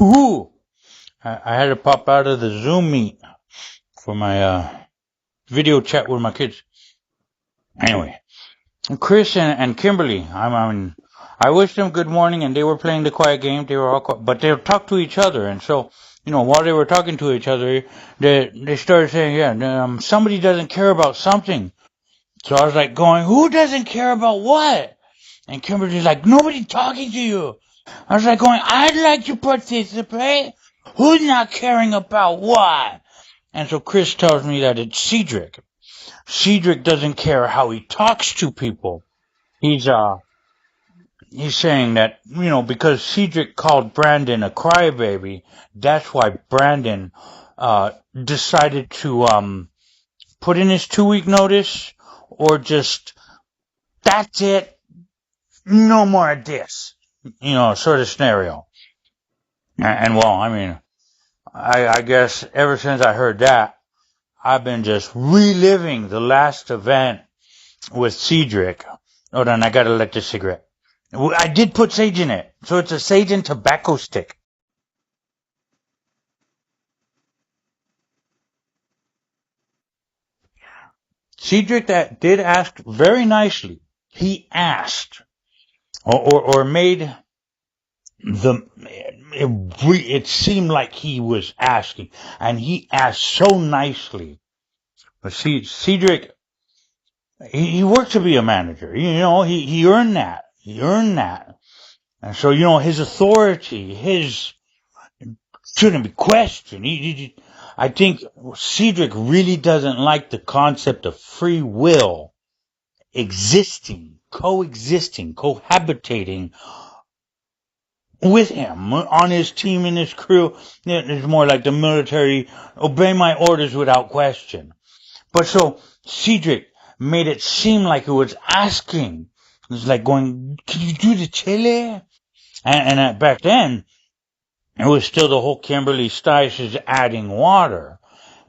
Woohoo! I had to pop out of the Zoom meet for my video chat with my kids. Anyway, Chris and Kimberly, I wished them good morning, and they were playing the quiet game. They were all quiet, but they talked to each other, and so, while they were talking to each other, they started saying, yeah, somebody doesn't care about something. So I was like going, who doesn't care about what? And Kimberly's like, nobody talking to you. I was like going, I'd like to participate. Who's not caring about what? And so Chris tells me that it's Cedric. Cedric doesn't care how he talks to people. He's saying that, because Cedric called Brandon a crybaby, that's why Brandon decided to put in his 2-week notice, or just, that's it, no more of this, sort of scenario. And well, I guess ever since I heard that, I've been just reliving the last event with Cedric. Hold on, I gotta light this cigarette. I did put sage in it, so it's a sage and tobacco stick. Cedric that did ask very nicely. He asked, or made it seemed like he was asking, and he asked so nicely. But see, Cedric, he worked to be a manager. He earned that. He earned that. And so, his authority, shouldn't be questioned. I think Cedric really doesn't like the concept of free will existing, coexisting, cohabitating with him on his team and his crew. It's more like the military, obey my orders without question. But so Cedric made it seem like it was asking. It was like going, can you do the chili? And back then, it was still the whole Kimberly Stice is adding water.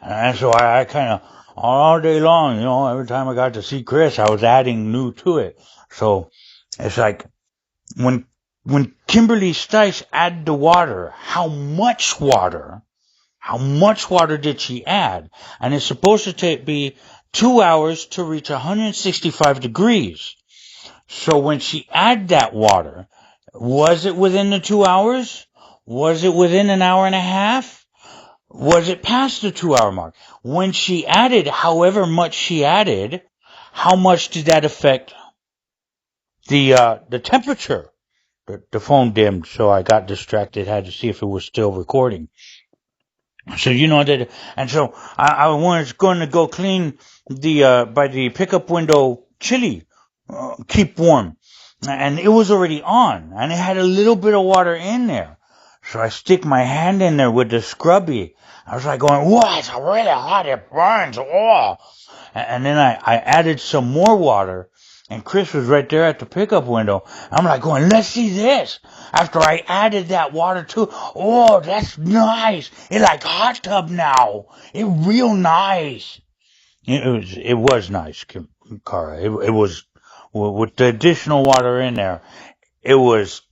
And so I kind of, all day long, every time I got to see Chris, I was adding new to it. So it's like, when Kimberly Stice added the water, how much water did she add? And it's supposed to be 2 hours to reach 165 degrees. So when she added that water, was it within the 2 hours? Was it within an hour and a half? Was it past the 2 hour mark? When she added however much she added, how much did that affect the temperature? The phone dimmed, so I got distracted, had to see if it was still recording. So that, and so I was going to go clean by the pickup window chili, keep warm. And it was already on, and it had a little bit of water in there. So I stick my hand in there with the scrubby. I was like going, whoa, it's really hot, it burns, oh. And then I added some more water, and Chris was right there at the pickup window. I'm like going, let's see this. After I added that water too, oh, that's nice. It's like hot tub now. It's real nice. It was nice, Cara. It was, with the additional water in there, it was,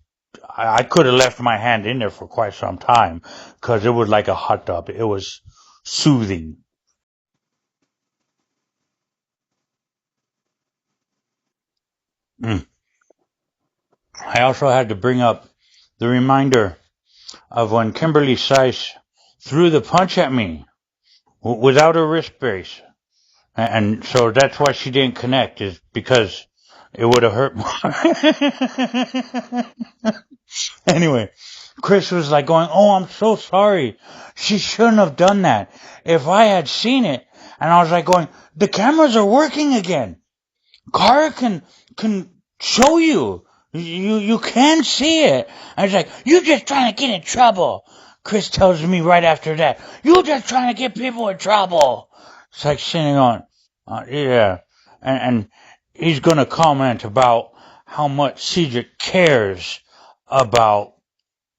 I could have left my hand in there for quite some time, because it was like a hot tub. It was soothing. I also had to bring up the reminder of when Kimberly Sice threw the punch at me without a wrist brace. And so that's why she didn't connect, is because it would have hurt more. Anyway, Chris was like going, "Oh, I'm so sorry. She shouldn't have done that. If I had seen it," and I was like going, "The cameras are working again. Cara can show you. You can see it." I was like, "You just trying to get in trouble." Chris tells me right after that, "You just trying to get people in trouble." It's like sitting on, yeah, and he's gonna comment about how much Cedric cares about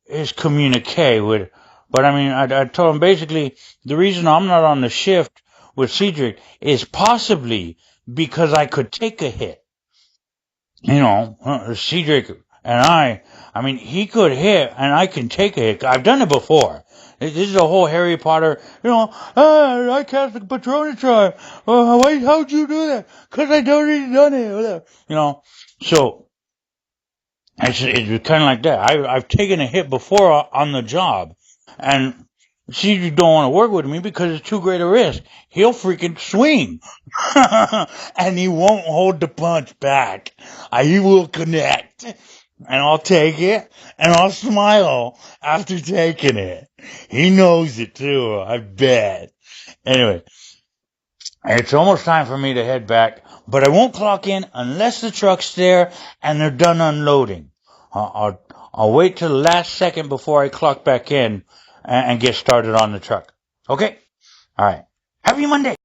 his communique with. But I mean, I told him basically the reason I'm not on the shift with Cedric is possibly because I could take a hit. You know, Cedric and I mean, he could hit and I can take a hit. I've done it before. This is a whole Harry Potter, I cast a Patronus. Wait, how'd you do that? Cause I'd already done it. So it's kind of like that. I've taken a hit before on the job, and Cedric don't want to work with me because it's too great a risk. He'll freaking swing, and he won't hold the punch back. He will connect, and I'll take it, and I'll smile after taking it. He knows it too, I bet. Anyway, it's almost time for me to head back, but I won't clock in unless the truck's there and they're done unloading. I'll wait till the last second before I clock back in and get started on the truck. Okay? All right. Happy Monday.